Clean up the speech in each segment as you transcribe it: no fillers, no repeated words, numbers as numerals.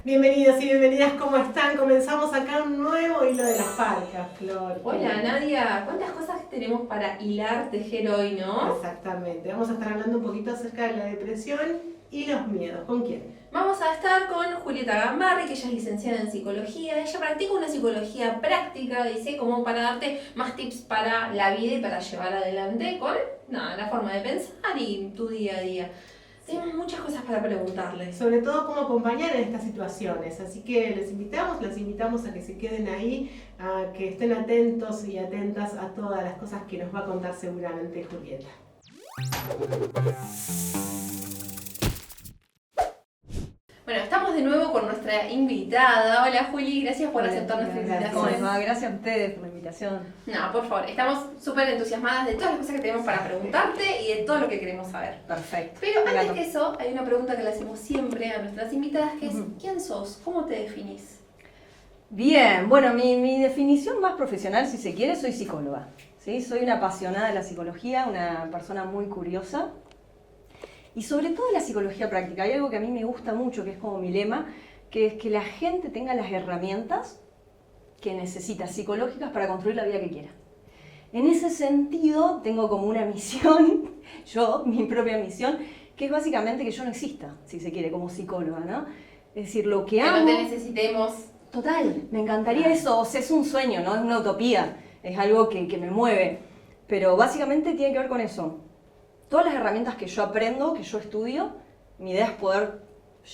Bienvenidos y bienvenidas, ¿cómo están? Comenzamos acá un nuevo hilo de las parcas, Flor. Hola Nadia, ¿cuántas cosas tenemos para hilar, tejer hoy, no? Exactamente, vamos a estar hablando un poquito acerca de la depresión y los miedos. ¿Con quién? Vamos a estar con Julieta Gambarri, que ella es licenciada en psicología. Ella practica una psicología práctica, dice, como para darte más tips para la vida y para llevar adelante con la forma de pensar y tu día a día. Tenemos muchas cosas para preguntarle. Sobre todo cómo acompañar en estas situaciones, así que las invitamos a que se queden ahí, a que estén atentos y atentas a todas las cosas que nos va a contar seguramente Julieta. Bueno, estamos de nuevo con nuestra invitada. Hola Juli, gracias por aceptar nuestra invitación. ¿Cómo les va? Gracias a ustedes por la invitación. No, por favor, estamos súper entusiasmadas de todas las cosas que tenemos para preguntarte y de todo lo que queremos saber. Perfecto. Pero antes que eso, hay una pregunta que le hacemos siempre a nuestras invitadas, que es ¿quién sos? ¿Cómo te definís? Bien, bueno, mi definición más profesional, si se quiere, soy psicóloga. ¿Sí? Soy una apasionada de la psicología, una persona muy curiosa. Y sobre todo la psicología práctica. Hay algo que a mí me gusta mucho, que es como mi lema, que es que la gente tenga las herramientas que necesita psicológicas para construir la vida que quiera. En ese sentido, tengo como una misión, mi propia misión, que es básicamente que yo no exista, si se quiere, como psicóloga, ¿no? Es decir, lo que amo... Que no te necesitemos. Total, me encantaría eso, o sea, es un sueño, no es una utopía, es algo que me mueve, pero básicamente tiene que ver con eso. Todas las herramientas que yo aprendo, que yo estudio, mi idea es poder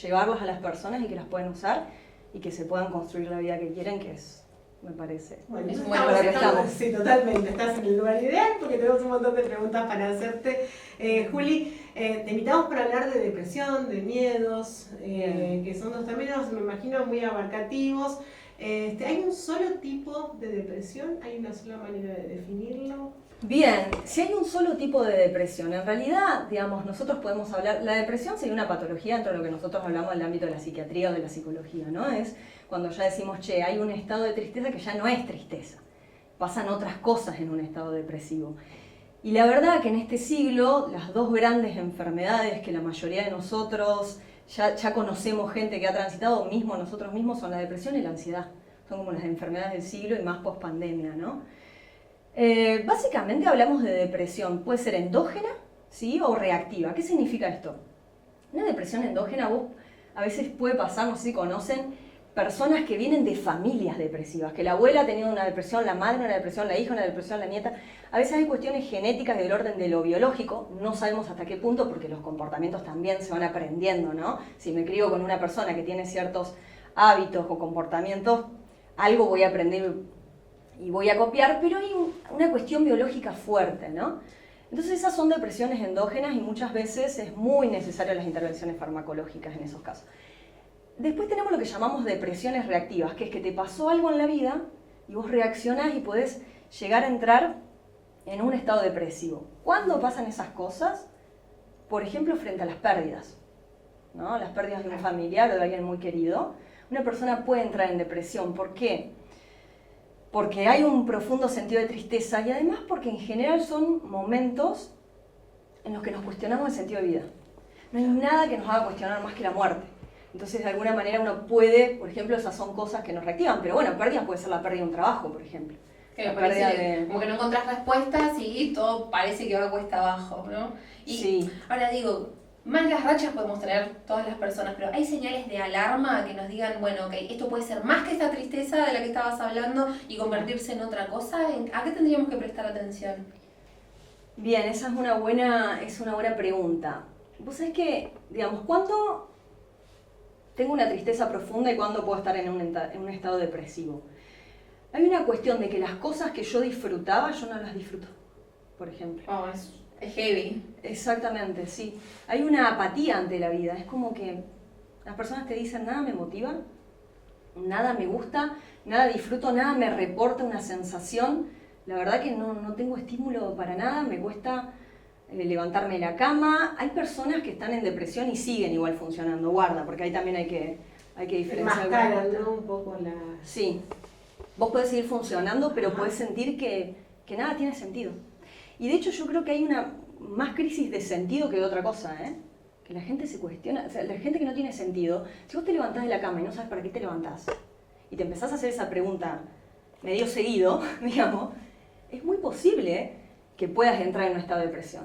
llevarlas a las personas y que las puedan usar y que se puedan construir la vida que quieren, que es, me parece, Bueno, es estamos, lo que estamos. Sí, totalmente, estás en el lugar ideal porque tenemos un montón de preguntas para hacerte. Juli, te invitamos para hablar de depresión, de miedos, que son dos términos, me imagino, muy abarcativos. ¿Hay un solo tipo de depresión? ¿Hay una sola manera de definirlo? Bien, si hay un solo tipo de depresión, en realidad, digamos, nosotros podemos hablar, la depresión sería una patología dentro de lo que nosotros hablamos del ámbito de la psiquiatría o de la psicología, ¿no? Es cuando ya decimos, che, hay un estado de tristeza que ya no es tristeza, pasan otras cosas en un estado depresivo. Y la verdad que en este siglo, las dos grandes enfermedades que la mayoría de nosotros ya conocemos gente que ha transitado, mismo nosotros mismos, son la depresión y la ansiedad. Son como las enfermedades del siglo y más post-pandemia, ¿no? Básicamente hablamos de depresión, puede ser endógena, ¿sí? O reactiva. ¿Qué significa esto? Una depresión endógena, vos a veces puede pasar, no sé si conocen, personas que vienen de familias depresivas, que la abuela ha tenido una depresión, la madre una depresión, la hija una depresión, la nieta. A veces hay cuestiones genéticas del orden de lo biológico, no sabemos hasta qué punto porque los comportamientos también se van aprendiendo, ¿no? Si me crío con una persona que tiene ciertos hábitos o comportamientos, algo voy a aprender y voy a copiar, pero hay una cuestión biológica fuerte, ¿no? Entonces esas son depresiones endógenas y muchas veces es muy necesaria las intervenciones farmacológicas en esos casos. Después tenemos lo que llamamos depresiones reactivas, que es que te pasó algo en la vida y vos reaccionás y podés llegar a entrar en un estado depresivo. ¿Cuándo pasan esas cosas? Por ejemplo, frente a las pérdidas, ¿no? Las pérdidas de un familiar o de alguien muy querido. Una persona puede entrar en depresión. ¿Por qué? Porque hay un profundo sentido de tristeza y además porque en general son momentos en los que nos cuestionamos el sentido de vida. No hay nada que nos haga cuestionar más que la muerte. Entonces, de alguna manera uno puede, por ejemplo, esas son cosas que nos reactivan, pero bueno, pérdidas puede ser la pérdida de un trabajo, por ejemplo. Que como que no encontrás respuestas y todo parece que va cuesta abajo, ¿no? Y sí. Ahora digo, malas rachas podemos tener todas las personas, pero hay señales de alarma que nos digan, bueno, ok, esto puede ser más que esta tristeza de la que estabas hablando y convertirse en otra cosa. ¿A qué tendríamos que prestar atención? Bien, esa es una buena pregunta. Vos sabés que, digamos, ¿cuándo tengo una tristeza profunda y cuándo puedo estar en un estado depresivo? Hay una cuestión de que las cosas que yo disfrutaba, yo no las disfruto, por ejemplo. Oh, es heavy. Exactamente, sí. Hay una apatía ante la vida. Es como que las personas te dicen, nada me motiva, nada me gusta, nada disfruto, nada me reporta una sensación. La verdad que no tengo estímulo para nada, me cuesta levantarme de la cama. Hay personas que están en depresión y siguen igual funcionando, guarda, porque ahí también hay que diferenciar. Mascaran, ¿no? Un poco la... Sí, vos podés seguir funcionando, pero podés sentir que nada tiene sentido. Y de hecho yo creo que hay una más crisis de sentido que de otra cosa, ¿eh? que la gente se cuestiona, o sea, la gente que no tiene sentido, si vos te levantás de la cama y no sabes para qué te levantás, y te empezás a hacer esa pregunta medio seguido, digamos, es muy posible que puedas entrar en un estado de depresión.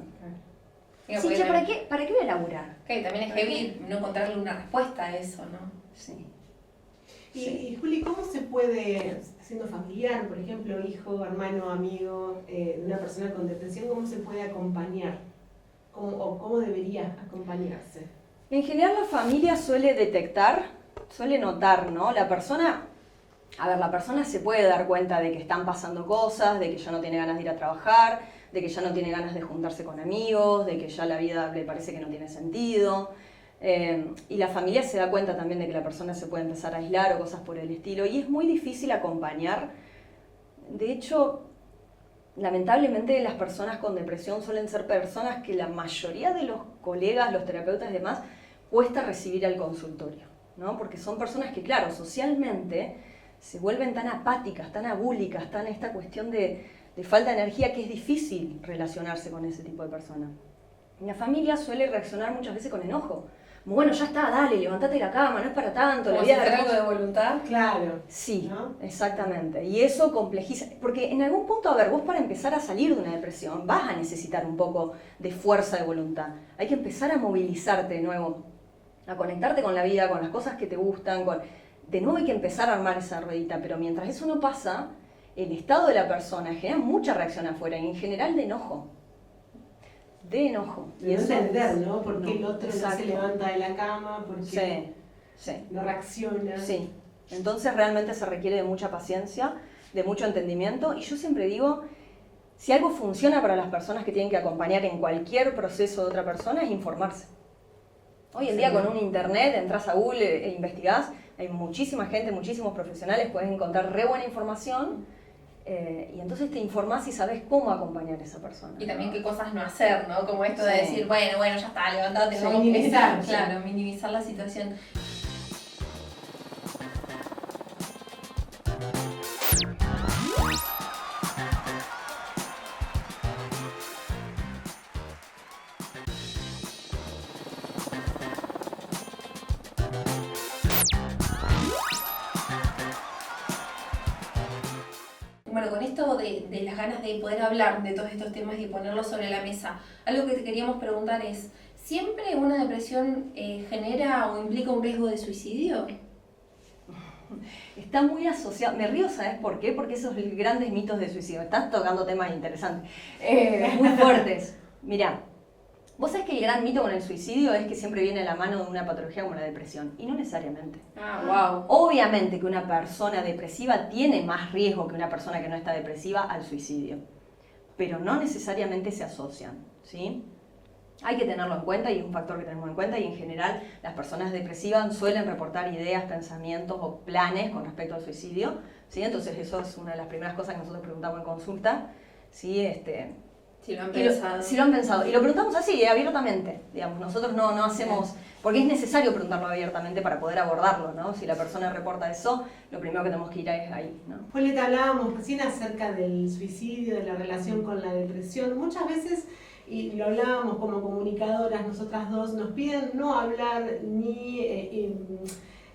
Digo, Sí, porque che, ¿para qué voy a laburar? que también es heavy no encontrarle una respuesta a eso, ¿no? Sí. Y Juli, ¿cómo se puede, siendo familiar, por ejemplo, hijo, hermano, amigo de una persona con depresión, cómo se puede acompañar? ¿O cómo debería acompañarse? En general la familia suele detectar, suele notar, ¿no? La persona se puede dar cuenta de que están pasando cosas, de que ya no tiene ganas de ir a trabajar, de que ya no tiene ganas de juntarse con amigos, de que ya la vida le parece que no tiene sentido. Y la familia se da cuenta también de que la persona se puede empezar a aislar o cosas por el estilo. Y es muy difícil acompañar. De hecho, lamentablemente las personas con depresión suelen ser personas que la mayoría de los colegas, los terapeutas y demás, cuesta recibir al consultorio, ¿no? Porque son personas que, claro, socialmente se vuelven tan apáticas, tan abúlicas, tan esta cuestión de falta de energía que es difícil relacionarse con ese tipo de personas. Y la familia suele reaccionar muchas veces con enojo. Como, bueno, ya está, dale, levantate de la cama, no es para tanto. Como la si vida fuera algo de voluntad. Claro. Sí, ¿no? exactamente. Y eso complejiza, porque en algún punto, a ver, vos para empezar a salir de una depresión vas a necesitar un poco de fuerza de voluntad. Hay que empezar a movilizarte de nuevo, a conectarte con la vida, con las cosas que te gustan, de nuevo hay que empezar a armar esa ruedita, pero mientras eso no pasa, el estado de la persona genera mucha reacción afuera y en general de enojo. De enojo. Y eso entender, ¿no? ¿Por qué el otro exacto. no se levanta de la cama? ¿Por qué Sí. no reacciona? Sí, entonces realmente se requiere de mucha paciencia, de mucho entendimiento y yo siempre digo, si algo funciona para las personas que tienen que acompañar en cualquier proceso de otra persona es informarse. Hoy en día con un internet, entras a Google e investigás, hay muchísima gente, muchísimos profesionales, puedes encontrar re buena información y entonces te informás y sabes cómo acompañar a esa persona. Y también qué cosas no hacer, ¿no? Como esto de Sí. decir, bueno, ya está, levantate, Sí, ¿no? minimizar. Claro, minimizar la situación. Bueno, con esto de las ganas de poder hablar de todos estos temas y ponerlos sobre la mesa, algo que te queríamos preguntar es, ¿siempre una depresión genera o implica un riesgo de suicidio? Está muy asociado, me río, ¿sabes por qué? Porque esos grandes mitos de suicidio, estás tocando temas interesantes, muy fuertes. Mirá, vos sabés que el gran mito con el suicidio es que siempre viene a la mano de una patología como la depresión, y no necesariamente. Ah, wow. Obviamente que una persona depresiva tiene más riesgo que una persona que no está depresiva al suicidio, pero no necesariamente se asocian, ¿sí? Hay que tenerlo en cuenta y es un factor que tenemos en cuenta y en general las personas depresivas suelen reportar ideas, pensamientos o planes con respecto al suicidio, ¿sí? Entonces eso es una de las primeras cosas que nosotros preguntamos en consulta, ¿sí? Si lo han pensado. Si lo han pensado. Y lo preguntamos así, abiertamente, digamos. Nosotros no hacemos, porque es necesario preguntarlo abiertamente para poder abordarlo, ¿no? Si la persona reporta eso, lo primero que tenemos que ir es ahí, ¿no? Julieta, hablábamos recién acerca del suicidio, de la relación con la depresión. Muchas veces, y lo hablábamos como comunicadoras, nosotras dos, nos piden no hablar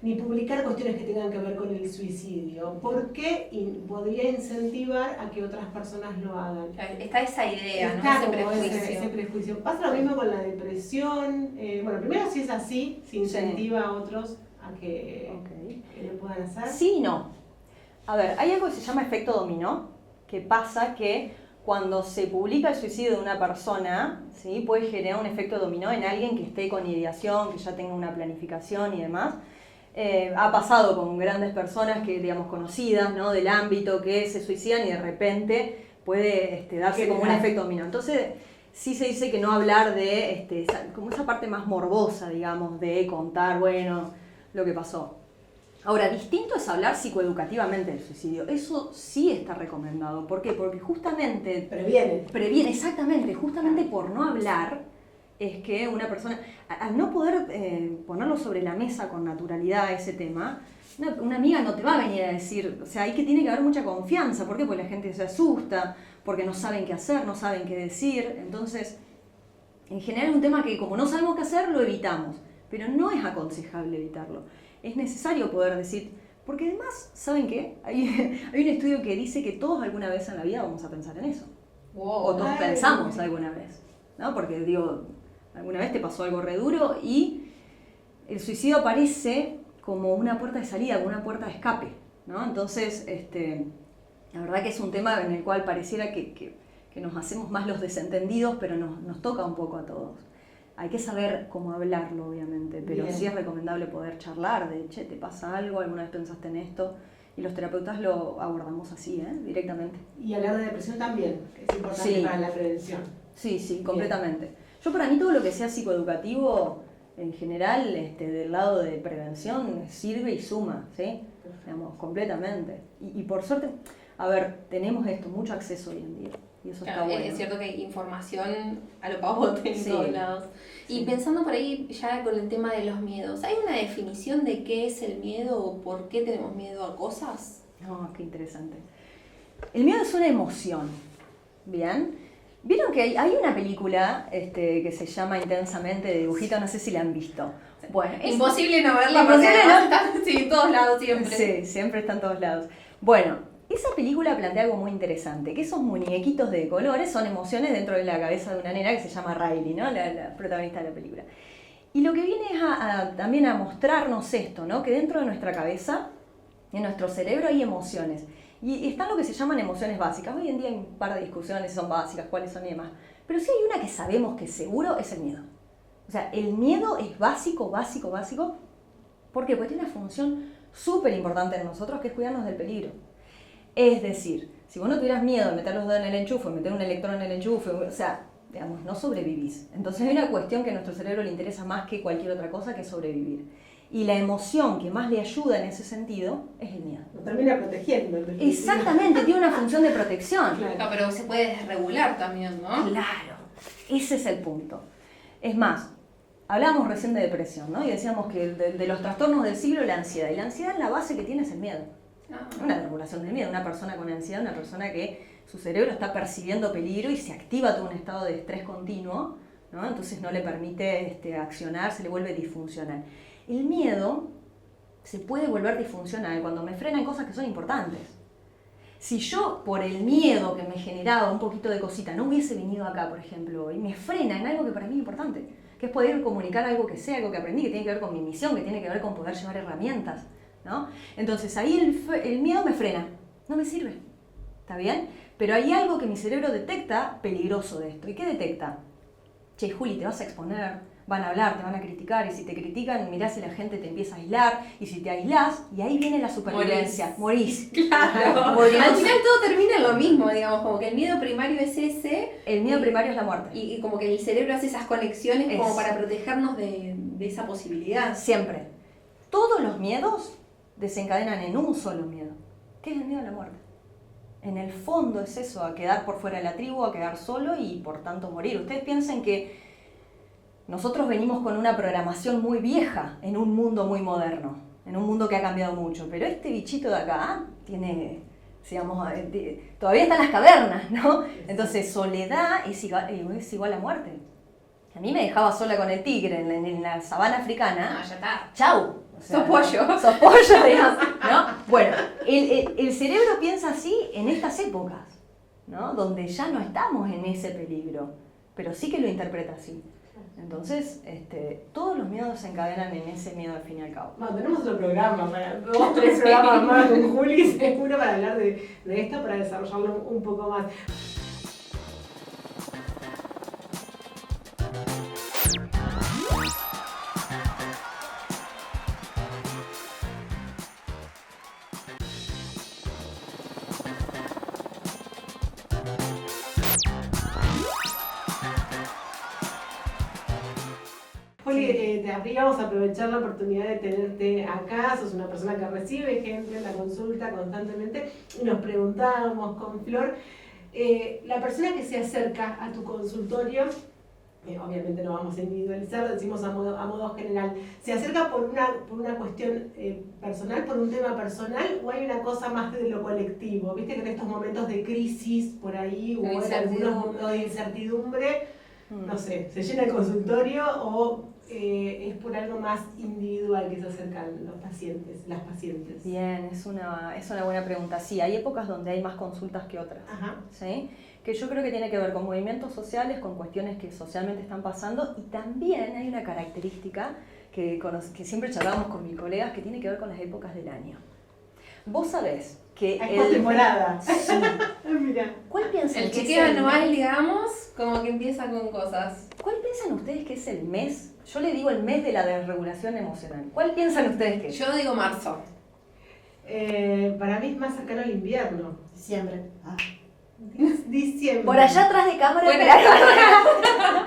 ni publicar cuestiones que tengan que ver con el suicidio. ¿Por qué podría incentivar a que otras personas lo hagan? Está esa idea, Está ¿no? Ese como prejuicio. ese prejuicio. Pasa lo mismo con la depresión. Bueno, primero si es así, si incentiva a otros a que lo puedan hacer. Sí y no. A ver, hay algo que se llama efecto dominó, que pasa que cuando se publica el suicidio de una persona, ¿sí? Puede generar un efecto dominó en alguien que esté con ideación, que ya tenga una planificación y demás. Ha pasado con grandes personas que, digamos, conocidas, ¿no? Del ámbito que se suicidan y de repente puede darse como un efecto dominó. Entonces, sí se dice que no hablar de como esa parte más morbosa, digamos, de contar, bueno, lo que pasó. Ahora, distinto es hablar psicoeducativamente del suicidio. Eso sí está recomendado. ¿Por qué? Porque justamente previene, exactamente, justamente por no hablar, es que una persona, al no poder ponerlo sobre la mesa con naturalidad ese tema, una amiga no te va a venir a decir, o sea, tiene que haber mucha confianza. ¿Por qué? Porque la gente se asusta, porque no saben qué hacer, no saben qué decir. Entonces, en general es un tema que como no sabemos qué hacer, lo evitamos, pero no es aconsejable evitarlo. Es necesario poder decir, porque además, ¿saben qué? Hay un estudio que dice que todos alguna vez en la vida vamos a pensar en eso. Wow. O todos pensamos alguna vez, ¿no? Porque digo, alguna vez te pasó algo re duro y el suicidio aparece como una puerta de salida, como una puerta de escape, ¿no? Entonces, la verdad que es un tema en el cual pareciera que nos hacemos más los desentendidos, pero nos toca un poco a todos. Hay que saber cómo hablarlo, obviamente, pero Bien. sí es recomendable poder charlar de, che, ¿te pasa algo? ¿Alguna vez pensaste en esto? Y los terapeutas lo abordamos así, directamente. Y hablar de depresión también, que es importante Sí. para la prevención. Sí, completamente. Yo para mí todo lo que sea psicoeducativo, en general, del lado de prevención, sirve y suma, ¿sí? Digamos, completamente. Y por suerte, a ver, tenemos mucho acceso hoy en día. Y eso Claro, está bueno. es cierto que hay información a lo pavote en Sí. todos lados. Y Sí. pensando por ahí ya con el tema de los miedos, ¿hay una definición de qué es el miedo o por qué tenemos miedo a cosas? No, qué interesante. El miedo es una emoción, ¿bien? ¿Vieron que hay una película que se llama Intensamente de dibujito? No sé si la han visto. Bueno, es Imposible no verla, Imposible porque no- además está sí, en todos lados siempre. Sí, siempre está en todos lados. Bueno, esa película plantea algo muy interesante, que esos muñequitos de colores son emociones dentro de la cabeza de una nena que se llama Riley, ¿no? La protagonista de la película. Y lo que viene es también a mostrarnos esto, ¿no? Que dentro de nuestra cabeza, en nuestro cerebro hay emociones. Y están lo que se llaman emociones básicas. Hoy en día hay un par de discusiones si son básicas, cuáles son y demás. Pero sí hay una que sabemos que seguro es el miedo. O sea, el miedo es básico. ¿Por qué? Porque tiene una función súper importante en nosotros, que es cuidarnos del peligro. Es decir, si vos no tuvieras miedo de meter los dedos en el enchufe, meter un electrón en el enchufe, o sea, digamos, no sobrevivís. Entonces hay una cuestión que a nuestro cerebro le interesa más que cualquier otra cosa, que es sobrevivir. Y la emoción que más le ayuda en ese sentido es el miedo. Nos termina protegiendo. en definitiva. Exactamente, tiene una función de protección. Claro. No, pero se puede desregular también, ¿no? Claro, ese es el punto. Es más, hablábamos recién de depresión, ¿no? Y decíamos que de los trastornos del siglo, la ansiedad. Y la ansiedad, la base que tiene es el miedo. Ah. Una regulación del miedo. Una persona con ansiedad, una persona que su cerebro está percibiendo peligro y se activa todo un estado de estrés continuo, ¿no? Entonces no le permite accionar, se le vuelve disfuncional. El miedo se puede volver disfuncional cuando me frenan cosas que son importantes. Si yo, por el miedo que me generaba un poquito de cosita, no hubiese venido acá, por ejemplo, y me frena en algo que para mí es importante, que es poder comunicar algo que sé, algo que aprendí, que tiene que ver con mi misión, que tiene que ver con poder llevar herramientas, ¿no? Entonces ahí el miedo me frena, no me sirve, ¿está bien? Pero hay algo que mi cerebro detecta peligroso de esto. ¿Y qué detecta? Che, Juli, te vas a exponer, van a hablar, te van a criticar, y si te critican, mirá si la gente te empieza a aislar, y si te aislás, y ahí viene la supervivencia, morís. Claro. Morimos. Al final todo termina en lo mismo, digamos, como que el miedo primario es ese. El miedo primario es la muerte. Y como que el cerebro hace esas conexiones como Es. para protegernos de esa posibilidad. Siempre. Todos los miedos desencadenan en un solo miedo, que es el miedo a la muerte. En el fondo es eso, a quedar por fuera de la tribu, a quedar solo y por tanto morir. Ustedes piensen que nosotros venimos con una programación muy vieja en un mundo muy moderno, en un mundo que ha cambiado mucho, pero este bichito de acá tiene, digamos, todavía está en las cavernas, ¿no? Entonces soledad es igual a muerte. A mí me dejaba sola con el tigre en la sabana africana. Ah, ya está. ¡Chau! O sea, Sos pollo. Sos pollo, digamos, ¿no? Bueno, el cerebro piensa así en estas épocas, ¿no? Donde ya no estamos en ese peligro, pero sí que lo interpreta así. Entonces, todos los miedos se encadenan en ese miedo al fin y al cabo. Bueno, tenemos otro programa, 2-3 programas más con Juli, seguro, para hablar de esto, para desarrollarlo un poco más. Juli, vamos a aprovechar la oportunidad de tenerte acá. Sos una persona que recibe gente en la consulta constantemente y nos preguntábamos con Flor, la persona que se acerca a tu consultorio, obviamente no vamos a individualizar, decimos a modo general, ¿se acerca por una cuestión personal, por un tema personal, o hay una cosa más de lo colectivo? Viste que en estos momentos de crisis por ahí, o en algunos momentos de incertidumbre, no sé, se llena el consultorio o es por algo más individual que se acercan los pacientes, las pacientes? Bien, es una buena pregunta. Sí, hay épocas donde hay más consultas que otras. Ajá. ¿Sí? Que yo creo que tiene que ver con movimientos sociales, con cuestiones que socialmente están pasando, y también hay una característica que siempre charlamos con mis colegas que tiene que ver con las épocas del año. Vos sabés que Es por temporada. Sí. Mira. ¿Cuál piensan El que chequeo es anual, digamos, como que empieza con cosas. ¿Cuál piensan ustedes que es el mes? Yo le digo el mes de la desregulación emocional. ¿Cuál piensan ustedes que es? Yo digo marzo. Para mí es más cercano al invierno. Diciembre. Diciembre. Por allá atrás de cámara. Bueno,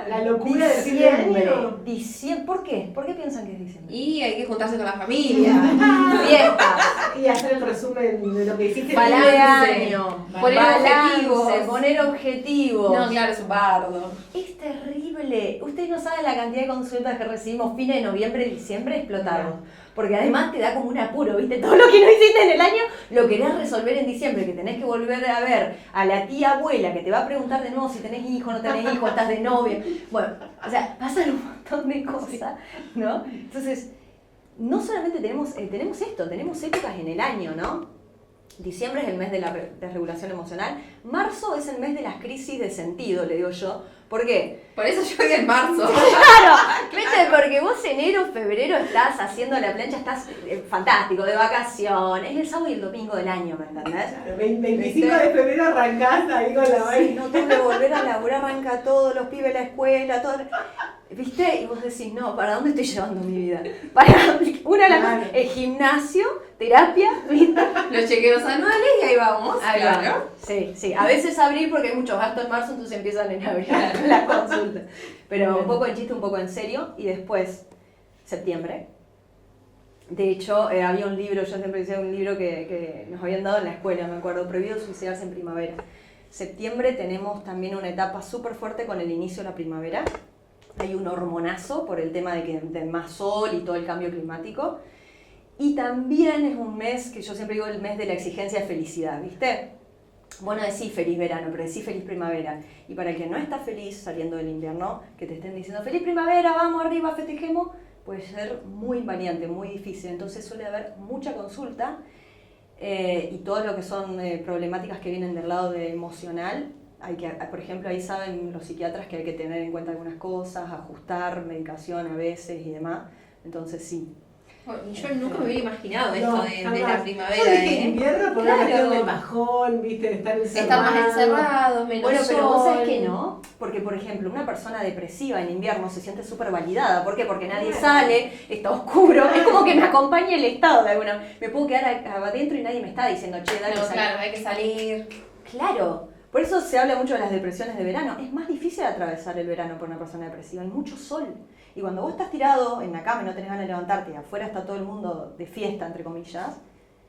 La locura de fin de año. Diciembre. ¿Por qué? ¿Por qué piensan que es diciembre? Y hay que juntarse con la familia. Fiestas. Y hacer el resumen de lo que hiciste. Balance de Balance. año. Poner objetivos. Poner objetivos. No, claro, es un bardo. Es terrible. Ustedes no saben la cantidad de consultas que recibimos fines de noviembre y diciembre explotados. Porque además te da como un apuro, ¿viste? Todo lo que no hiciste en el año lo querés resolver en diciembre, que tenés que volver a ver a la tía abuela que te va a preguntar de nuevo si tenés hijo, no tenés hijo, estás de novia. Bueno, o sea, pasan un montón de cosas, ¿no? Entonces, no solamente tenemos esto, tenemos épocas en el año, ¿no? Diciembre es el mes de la desregulación emocional. Marzo es el mes de las crisis de sentido, le digo yo. ¿Por qué? Por eso yo digo en marzo. Claro, ¿viste? Porque vos enero, febrero estás haciendo la plancha, estás fantástico, de vacaciones. Es el sábado y el domingo del año, ¿me entendés? Claro, 25 de febrero arrancás ahí con la Sí, vaina. no tengo que volver a laburar, arranca todo, los pibes, la escuela, todo. ¿Viste? Y vos decís, no, ¿para dónde estoy llevando mi vida? Para una de las Claro. cosas, el gimnasio, terapia, ¿viste? Los chequeos anuales y ahí vamos. Ahí claro. va. Sí, sí. A veces abril porque hay muchos gastos en marzo, entonces empiezan en abril las consultas. Pero un poco en chiste, un poco en serio. Y después, septiembre. De hecho, había un libro, yo siempre decía un libro que nos habían dado en la escuela, me acuerdo, Prohibido suicidarse en primavera. Septiembre tenemos también una etapa súper fuerte con el inicio de la primavera. Hay un hormonazo por el tema de más sol y todo el cambio climático. Y también es un mes que yo siempre digo el mes de la exigencia de felicidad, ¿viste? Vos no decís feliz verano, pero decís feliz primavera. Y para el que no está feliz saliendo del invierno, que te estén diciendo feliz primavera, vamos arriba, festejemos, puede ser muy invariante, muy difícil. Entonces suele haber mucha consulta y todo lo que son problemáticas que vienen del lado de emocional. Hay que, por ejemplo, ahí saben los psiquiatras que hay que tener en cuenta algunas cosas, ajustar medicación a veces y demás. Entonces sí. Yo nunca me hubiera imaginado esto No, de jamás. la Yo primavera, dije invierno por una Claro. cuestión del bajón, viste, de estar encerrado. Estar más encerrados, menos Bueno, pero vos sol. sabés que no, porque por ejemplo una persona depresiva en invierno se siente súper validada. ¿Por qué? Porque nadie Claro. sale, está oscuro, es como que me acompaña el estado de alguna. Me puedo quedar adentro y nadie me está diciendo, che, dale, No, salí. claro, hay que salir. Claro, por eso se habla mucho de las depresiones de verano. Es más difícil atravesar el verano por una persona depresiva, hay mucho sol. Y cuando vos estás tirado en la cama y no tenés ganas de levantarte y afuera está todo el mundo de fiesta, entre comillas,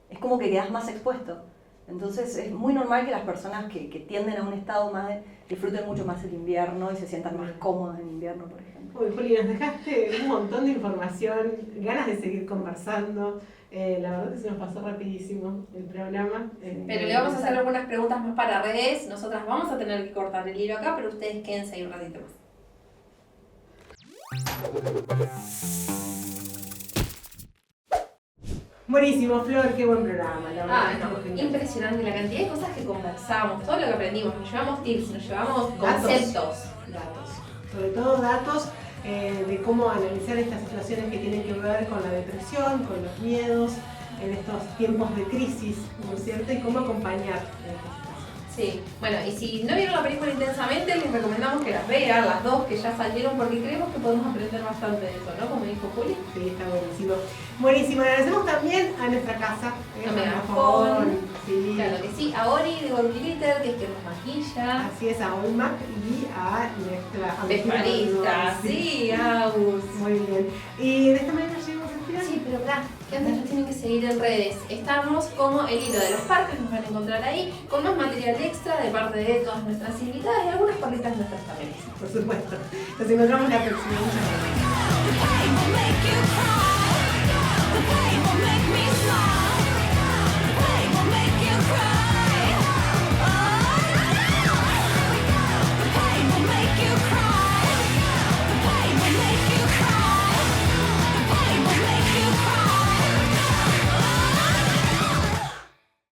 es como que quedás más expuesto. Entonces es muy normal que las personas que tienden a un estado más disfruten mucho más el invierno y se sientan más cómodas en invierno, por ejemplo. Uy, Juli, nos dejaste un montón de información, ganas de seguir conversando. La verdad que se nos pasó rapidísimo el programa. Pero le vamos a hacer algunas preguntas más para redes. Nosotras vamos a tener que cortar el hilo acá, pero ustedes quédense ahí un ratito más. Buenísimo, Flor, qué buen programa. La verdad, estuvo No, genial. impresionante la cantidad de cosas que conversamos, todo lo que aprendimos, nos llevamos tips, nos llevamos Datos. conceptos. Datos, sobre todo datos de cómo analizar estas situaciones que tienen que ver con la depresión, con los miedos, en estos tiempos de crisis, ¿no es cierto? Y cómo acompañar en estas situaciones. Sí, bueno, y si no vieron la película intensamente, les recomendamos que las vean, las dos que ya salieron, porque creemos que podemos aprender bastante de eso, ¿no? Como dijo Juli. Sí, está buenísimo. Buenísimo, agradecemos también a nuestra casa. Megafon. Sí. Claro que sí, a Ori de Gold Glitter, que es que nos maquilla. Así es, a Olmac y a nuestra Vestuarista, sí, Agus. Muy bien. Y de esta manera llegamos al final. Sí, pero acá, que antes nos tienen que seguir en redes. Estamos como el hilo de los parques, nos van a encontrar ahí, con más material extra de parte de todas nuestras invitadas y algunas perlitas nuestras también. Por supuesto. Nos encontramos la próxima. Muchas gracias. The pain will make you cry. The pain will make me smile.